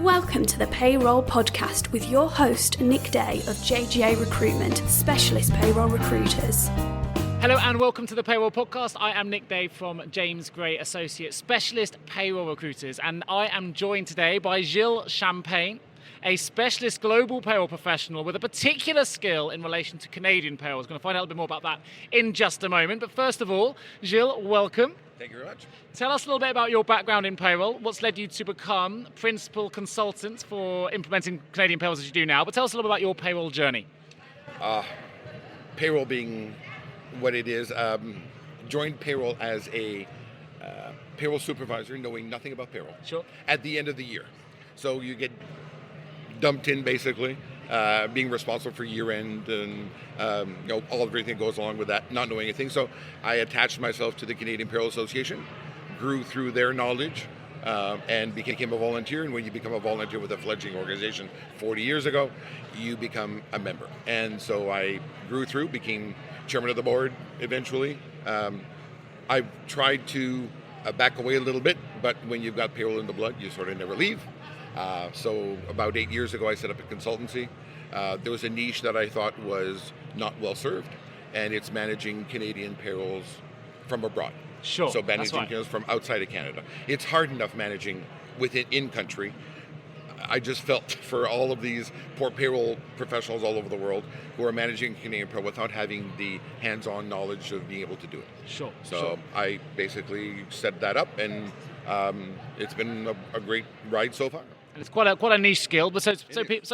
Welcome to the Payroll Podcast with your host, Nick Day of JGA Recruitment, specialist payroll recruiters. Hello and welcome to the Payroll Podcast. I am Nick Day from James Gray Associates, specialist payroll recruiters, and I am joined today by Gilles Champagne, a specialist global payroll professional with a particular skill in relation to Canadian payroll. We're going to find out a little bit more about that in just a moment. But first of all, Gilles, welcome. Thank you very much. Tell us a little bit about your background in payroll. What's led you to become principal consultant for implementing Canadian payrolls as you do now? But tell us a little bit about your payroll journey. Payroll being what it is, joined payroll as a payroll supervisor, knowing nothing about payroll. Sure. At the end of the year. So you get dumped in basically, being responsible for year end and all everything that goes along with that, not knowing anything. So I attached myself to the Canadian Payroll Association, grew through their knowledge, and became a volunteer. And when you become a volunteer with a fledgling organization 40 years ago, you become a member. And so I grew through, became chairman of the board eventually. I've tried to back away a little bit, but when you've got payroll in the blood, you sort of never leave. So about 8 years ago, I set up a consultancy. There was a niche that I thought was not well served, and it's managing Canadian payrolls from abroad. Sure, so managing right. payrolls from outside of Canada. It's hard enough managing in country. I just felt for all of these poor payroll professionals all over the world who are managing Canadian payroll without having the hands-on knowledge of being able to do it. Sure. So I basically set that up, and it's been a great ride so far. And it's quite a niche skill, but so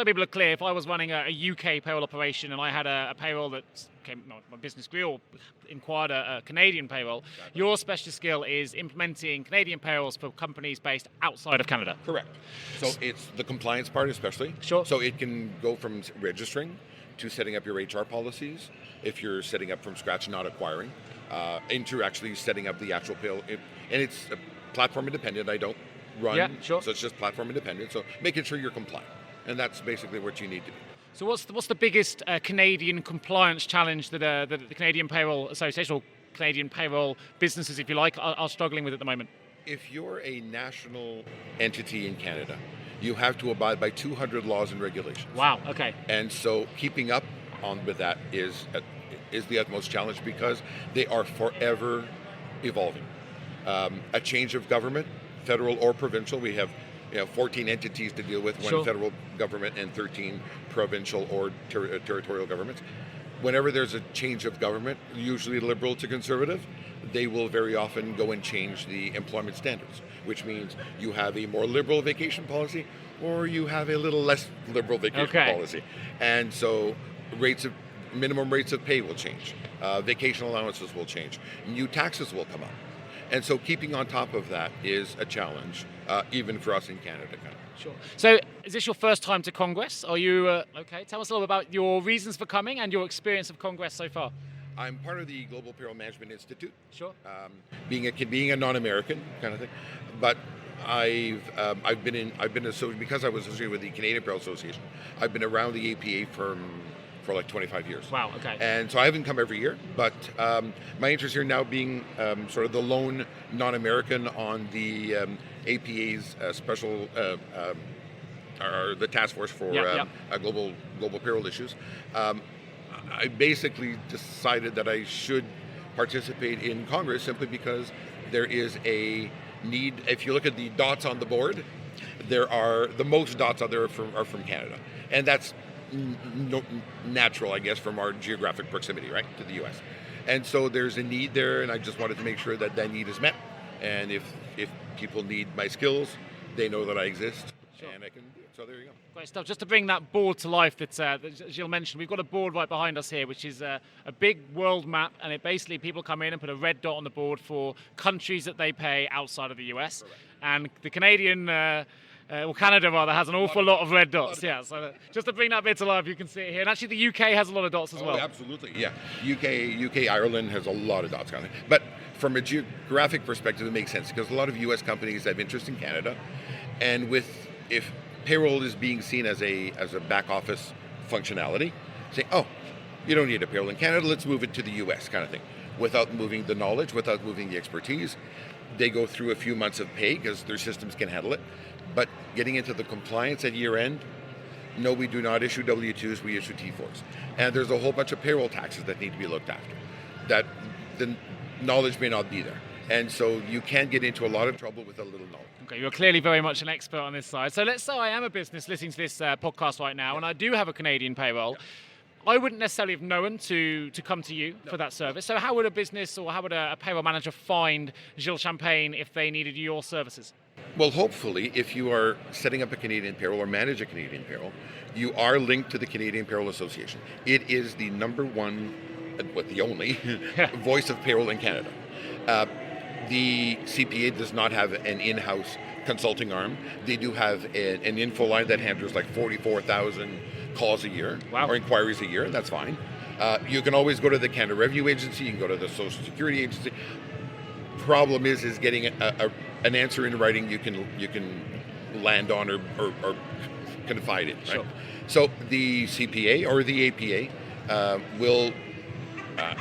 people are clear. If I was running a UK payroll operation and I had a payroll that came, my business grew or inquired a Canadian payroll, exactly. Your specialist skill is implementing Canadian payrolls for companies based outside of Canada. Correct. So it's the compliance part especially. Sure. So it can go from registering to setting up your HR policies, if you're setting up from scratch, not acquiring, into actually setting up the actual payroll. And it's platform independent. I don't run, yeah, sure. So it's just platform independent. So making sure you're compliant, and that's basically what you need to do. So what's the biggest Canadian compliance challenge that the Canadian Payroll Association or Canadian payroll businesses, if you like, are struggling with at the moment? If you're a national entity in Canada, you have to abide by 200 laws and regulations. Wow. Okay. And so keeping up with that is the utmost challenge because they are forever evolving. A change of government, federal or provincial, we have 14 entities to deal with, one sure. federal government and 13 provincial or territorial governments. Whenever there's a change of government, usually liberal to conservative, they will very often go and change the employment standards, which means you have a more liberal vacation policy or you have a little less liberal vacation policy. And so minimum rates of pay will change, vacation allowances will change, new taxes will come up. And so keeping on top of that is a challenge, even for us in Canada. Sure. So is this your first time to Congress? Are you, okay, tell us a little about your reasons for coming and your experience of Congress so far. I'm part of the Global Payroll Management Institute. Sure. Being a non-American kind of thing. But I've been associated, because I was associated with the Canadian Payroll Association, I've been around the APA for like 25 years. Wow, okay. And so I haven't come every year, but my interest here now being sort of the lone non-American on the APA's special, or the task force for global payroll issues, I basically decided that I should participate in Congress simply because there is a need. If you look at the dots on the board, the most dots out there are from Canada. And that's natural, I guess, from our geographic proximity, right, to the U.S. And so there's a need there, and I just wanted to make sure that need is met. And if people need my skills, they know that I exist, sure. And I can do it. So there you go. Great stuff. Just to bring that board to life that Gilles mentioned, we've got a board right behind us here, which is a big world map, and it basically people come in and put a red dot on the board for countries that they pay outside of the U.S. Correct. And the Canadian Canada rather has an awful lot of red dots. Yeah, so just to bring that bit to life, you can see it here. And actually the UK has a lot of dots as well. Absolutely, yeah. UK, Ireland has a lot of dots kind of. But from a geographic perspective, it makes sense because a lot of US companies have interest in Canada. And if payroll is being seen as a back office functionality, say, oh, you don't need a payroll in Canada, let's move it to the US kind of thing. Without moving the knowledge, without moving the expertise. They go through a few months of pay because their systems can handle it. But getting into the compliance at year end, no, we do not issue W-2s, we issue T4s. And there's a whole bunch of payroll taxes that need to be looked after. That the knowledge may not be there. And so you can get into a lot of trouble with a little knowledge. Okay, you're clearly very much an expert on this side. So let's say I am a business listening to this podcast right now, and I do have a Canadian payroll. Yep. I wouldn't necessarily have known to come to you for that service. So how would a business or how would a payroll manager find Gilles Champagne if they needed your services? Well, hopefully, if you are setting up a Canadian payroll or manage a Canadian payroll, you are linked to the Canadian Payroll Association. It is the number one, the only, voice of payroll in Canada. The CPA does not have an in-house consulting arm. They do have an info line that handles like 44,000 calls a year, wow, or inquiries a year, and that's fine. You can always go to the Canada Revenue Agency, you can go to the Social Security Agency. Problem is getting an answer in writing you can land on or confide in, right? Sure. So the CPA or the APA will,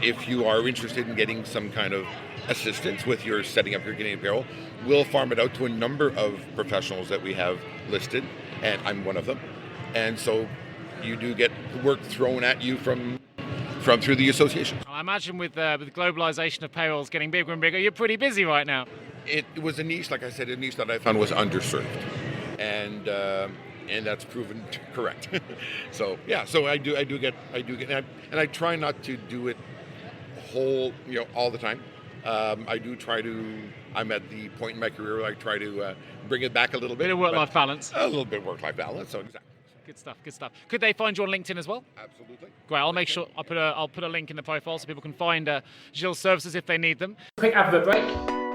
if you are interested in getting some kind of assistance with your setting up your Canadian payroll, we'll farm it out to a number of professionals that we have listed, and I'm one of them. And so you do get work thrown at you from through the association. I imagine with the globalization of payrolls getting bigger and bigger, you're pretty busy right now. It was a niche, like I said, a niche that I found was underserved, and that's proven correct. So yeah, so I do get, and I try not to do it all the time. I do try to. I'm at the point in my career where I try to bring it back a little bit. Bit of work-life balance. A little bit of work-life balance. So exactly. Good stuff. Could they find you on LinkedIn as well? Absolutely. Great. I'll make sure I'll put a link in the profile so people can find Gilles' services if they need them. Quick advert break.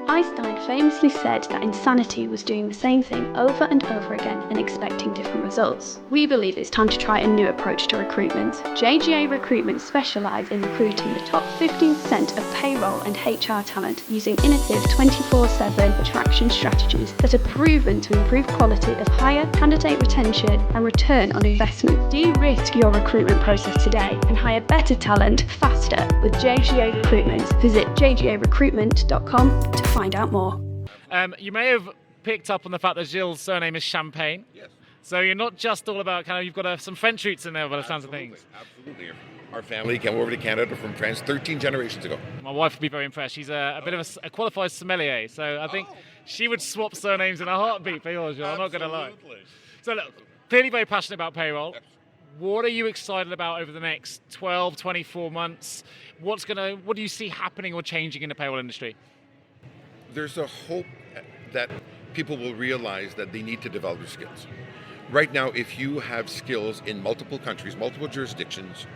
Einstein famously said that insanity was doing the same thing over and over again and expecting different results. We believe it's time to try a new approach to recruitment. JGA Recruitment specialise in recruiting the top 15% of payroll and HR talent using innovative 24/7 attraction strategies that are proven to improve quality of hire, candidate retention and return on investment. De-risk your recruitment process today and hire better talent faster with JGA Recruitment. Visit jgarecruitment.com to find out more. You may have picked up on the fact that Gilles' surname is Champagne. Yes. So you're not just all about you've got some French roots in there by the sounds of things. Absolutely. Our family came over to Canada from France 13 generations ago. My wife would be very impressed. She's a bit of a qualified sommelier, so I think she would swap surnames in a heartbeat for yours, Gilles. I'm not going to lie. So look, clearly very passionate about payroll. Yes. What are you excited about over the next 12, 24 months? What do you see happening or changing in the payroll industry? There's a hope that people will realize that they need to develop their skills. Right now, if you have skills in multiple countries, multiple jurisdictions,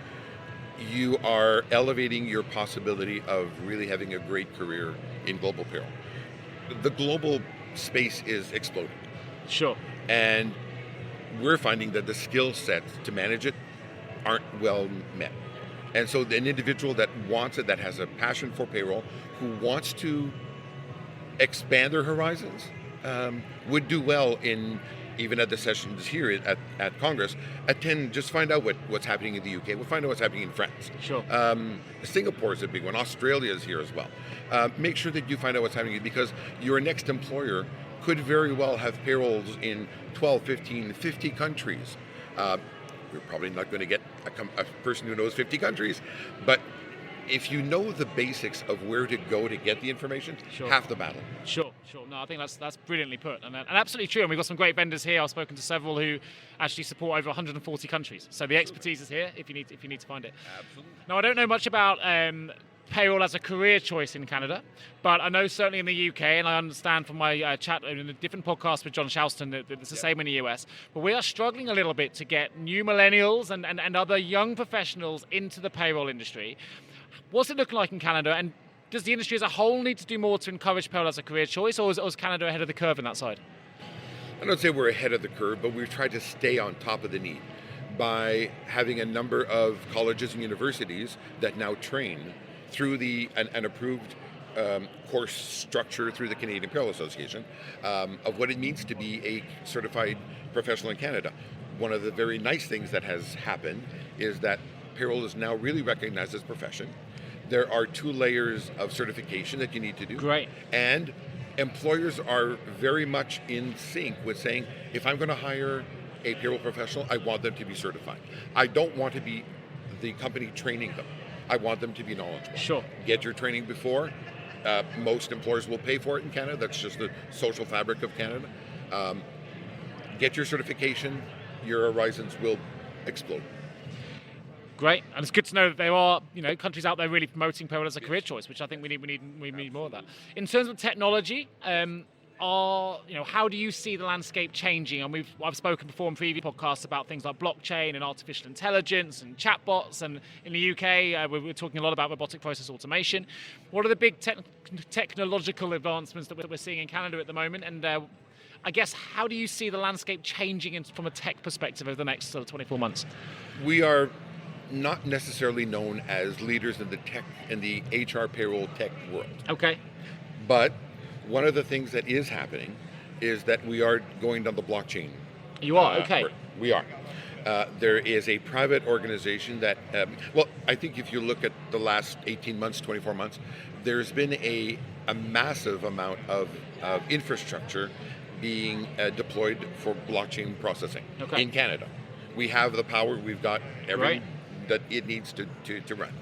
you are elevating your possibility of really having a great career in global payroll. The global space is exploding. Sure. And we're finding that the skill sets to manage it aren't well met. And so an individual that wants it, that has a passion for payroll, who wants to expand their horizons, would do well in, even at the sessions here at Congress, just find out what's happening in the UK. We'll find out what's happening in France. Sure. Singapore is a big one. Australia is here as well. Make sure that you find out what's happening because your next employer could very well have payrolls in 12, 15, 50 countries. You're probably not going to get a person who knows 50 countries, but if you know the basics of where to go to get the information, sure, half the battle. Sure. No, I think that's brilliantly put, and absolutely true. And we've got some great vendors here. I've spoken to several who actually support over 140 countries. So the expertise is here if you need to find it. Absolutely. Now, I don't know much about payroll as a career choice in Canada, but I know certainly in the UK, and I understand from my chat in a different podcast with John Charleston that it's the same in the US, but we are struggling a little bit to get new millennials and other young professionals into the payroll industry. What's it looking like in Canada, and does the industry as a whole need to do more to encourage payroll as a career choice, or is Canada ahead of the curve in that side? I don't say we're ahead of the curve, but we've tried to stay on top of the need by having a number of colleges and universities that now train through an approved course structure through the Canadian Payroll Association of what it means to be a certified professional in Canada. One of the very nice things that has happened is that payroll is now really recognized as a profession. There are 2 layers of certification that you need to do. Great. And employers are very much in sync with saying, if I'm going to hire a payroll professional, I want them to be certified. I don't want to be the company training them. I want them to be knowledgeable. Sure. Get your training before. Most employers will pay for it in Canada. That's just the social fabric of Canada. Get your certification. Your horizons will explode. Great, and it's good to know that there are, countries out there really promoting payroll as a career choice, which I think we need more of that. In terms of technology, how do you see the landscape changing? And I've spoken before in previous podcasts about things like blockchain and artificial intelligence and chatbots, and in the UK we're talking a lot about robotic process automation. What are the big technological advancements that we're seeing in Canada at the moment? And I guess, how do you see the landscape changing from a tech perspective over the next 24 months? We are not necessarily known as leaders in the HR payroll tech world. Okay. But one of the things that is happening is that we are going down the blockchain. You are? Okay. We are. There is a private organization that, I think if you look at the last 18 months, 24 months, there's been a massive amount of infrastructure being deployed for blockchain processing in Canada. We have the power, we've got everything that it needs to run.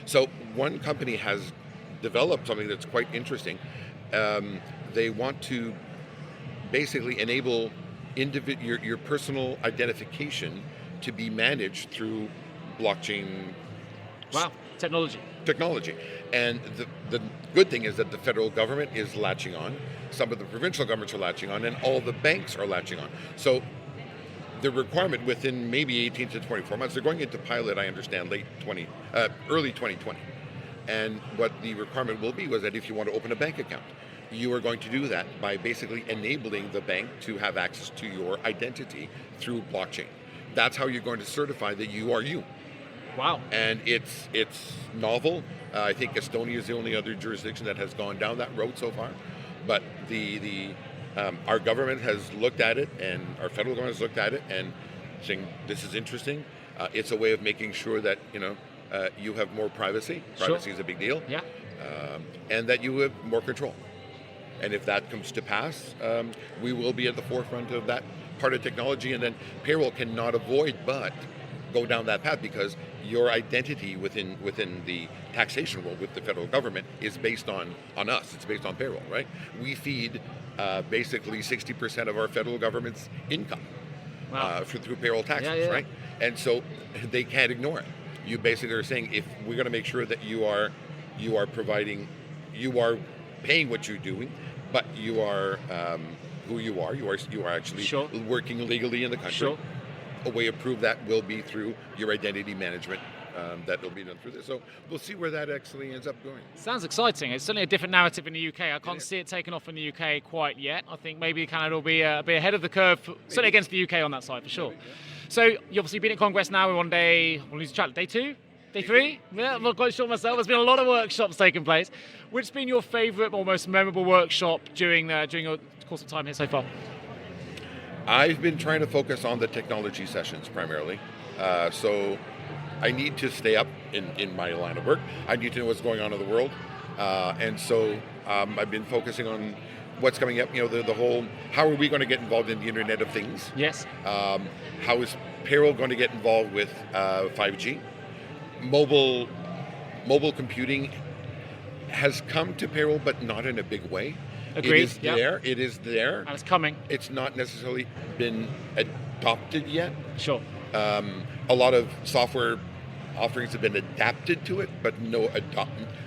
So one company has developed something that's quite interesting. They want to basically enable your personal identification to be managed through blockchain. Wow, technology. And the good thing is that the federal government is latching on, some of the provincial governments are latching on, and all the banks are latching on. So the requirement within maybe 18 to 24 months, they're going into pilot, I understand, early 2020. And what the requirement will be was that if you want to open a bank account, you are going to do that by basically enabling the bank to have access to your identity through blockchain. That's how you're going to certify that you are you. Wow. And it's novel. I think Estonia is the only other jurisdiction that has gone down that road so far. But our government has looked at it, and our federal government has looked at it and saying, this is interesting. It's a way of making sure that, you have more privacy. Privacy is a big deal. Yeah. And that you have more control. And if that comes to pass, we will be at the forefront of that part of technology, and then payroll cannot avoid but go down that path, because your identity within the taxation world with the federal government is based on us. It's based on payroll, right? We feed basically 60% of our federal government's income through payroll taxes, right? And so they can't ignore it. You basically are saying, if we're going to make sure that you are paying what you're doing, but you are who you are actually working legally in the country. Sure. A way to prove that will be through your identity management. That will be done through this. So we'll see where that actually ends up going. Sounds exciting. It's certainly a different narrative in the UK. I can't see it taking off in the UK quite yet. I think maybe Canada will be ahead of the curve, certainly against the UK on that side for sure. So you've obviously been at Congress now. We're on day 2, day 3? Yeah, I'm not quite sure myself. There's been a lot of workshops taking place. Which has been your favourite or most memorable workshop during your course of time here so far? I've been trying to focus on the technology sessions primarily. So I need to stay up in my line of work. I need to know what's going on in the world. And so I've been focusing on what's coming up, the whole, how are we going to get involved in the Internet of Things? Yes. How is payroll going to get involved with 5G? Mobile computing has come to payroll, but not in a big way. Agreed. It is there. And it's coming. It's not necessarily been adopted yet. Sure. A lot of software offerings have been adapted to it, but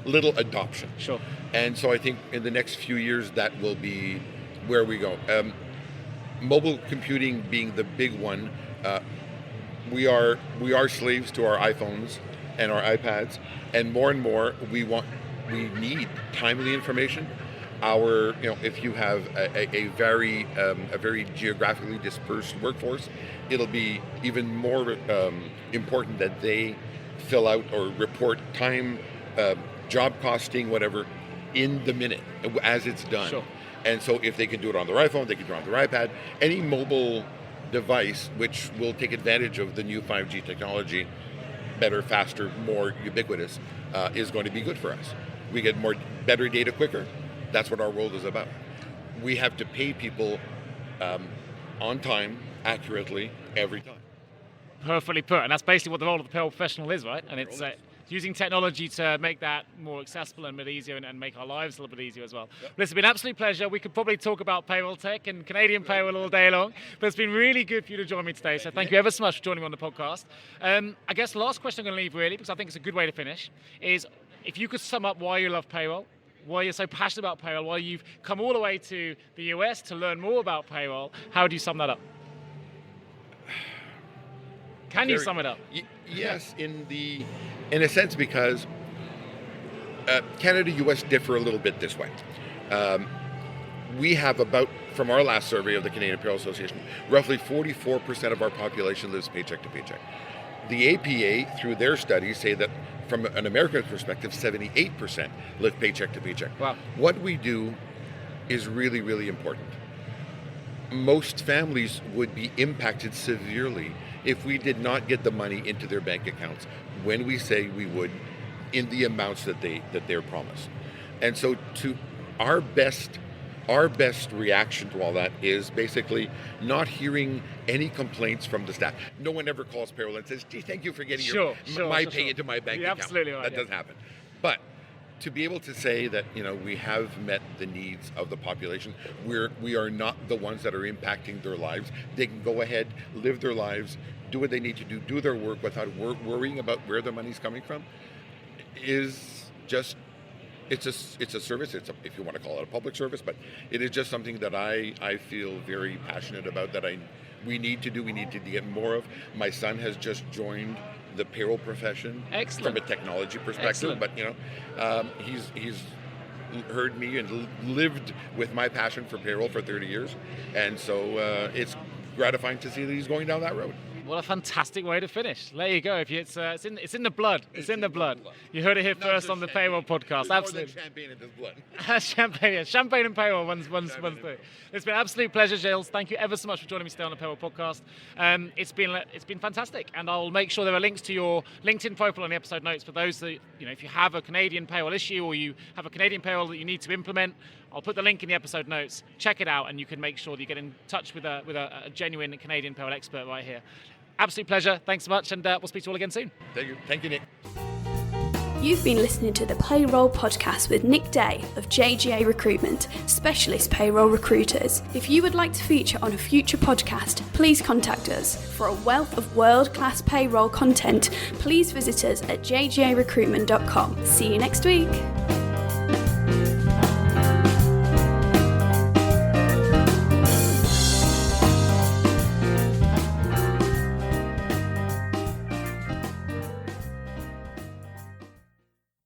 little adoption. Sure. And so I think in the next few years that will be where we go. Mobile computing being the big one. We are slaves to our iPhones and our iPads, and more we need timely information. If you have a very geographically dispersed workforce, it'll be even more important that they fill out or report time, job costing, whatever, in the minute as it's done. Sure. And so if they can do it on their iPhone, they can do it on their iPad, any mobile device which will take advantage of the new 5G technology, better, faster, more ubiquitous, is going to be good for us. We get better data quicker. That's what our world is about. we have to pay people on time, accurately, every time. Perfectly put, and that's basically what the role of the payroll professional is, right? And it's using technology to make that more accessible and a bit easier and make our lives a little bit easier as well. Yep. But it's been an absolute pleasure. We could probably talk about payroll tech and Canadian payroll all day long, but it's been really good for you to join me today. So thank you ever so much for joining me on the podcast. I guess the last question I'm going to leave really, because I think it's a good way to finish, is if you could sum up why you love payroll, why you're so passionate about payroll, why you've come all the way to the US to learn more about payroll, how do you sum that up? Can you sum it up? Yes, in a sense, because Canada, US differ a little bit this way. We have about, from our last survey of the Canadian Payroll Association, roughly 44% of our population lives paycheck to paycheck. The APA, through their studies, say that from an American perspective, 78% live paycheck to paycheck. Wow. What we do is really, really important. Most families would be impacted severely if we did not get the money into their bank accounts when we say we would, in the amounts that they're promised. And so to our best reaction to all that is basically not hearing any complaints from the staff. No one ever calls payroll and says, gee, thank you for getting my pay into my bank account. Absolutely right, that does happen. But to be able to say that, we have met the needs of the population, we are not the ones that are impacting their lives. They can go ahead, live their lives, do what they need to do their work without worrying about where the money's coming from, is just, it's a service. If you want to call it a public service, but it is just something that I feel very passionate about, that we need to do. We need to get more of. My son has just joined the payroll profession. Excellent. From a technology perspective. Excellent. But he's heard me and lived with my passion for payroll for 30 years, and so it's gratifying to see that he's going down that road. What a fantastic way to finish. There you go. It's in the blood. It's in the blood. You heard it here first on the Payroll Podcast. Absolutely. Champagne in his blood. Champagne and payroll. One's through. It's been an absolute pleasure, Gilles. Thank you ever so much for joining me today on the Payroll Podcast. It's been fantastic, and I'll make sure there are links to your LinkedIn profile on the episode notes for those that, if you have a Canadian payroll issue or you have a Canadian payroll that you need to implement. I'll put the link in the episode notes. Check it out, and you can make sure that you get in touch with a genuine Canadian payroll expert right here. Absolute pleasure. Thanks so much, and we'll speak to you all again soon. Thank you, Nick. You've been listening to the Payroll Podcast with Nick Day of JGA Recruitment, specialist payroll recruiters. If you would like to feature on a future podcast, please contact us. For a wealth of world-class payroll content, please visit us at jgarecruitment.com. See you next week.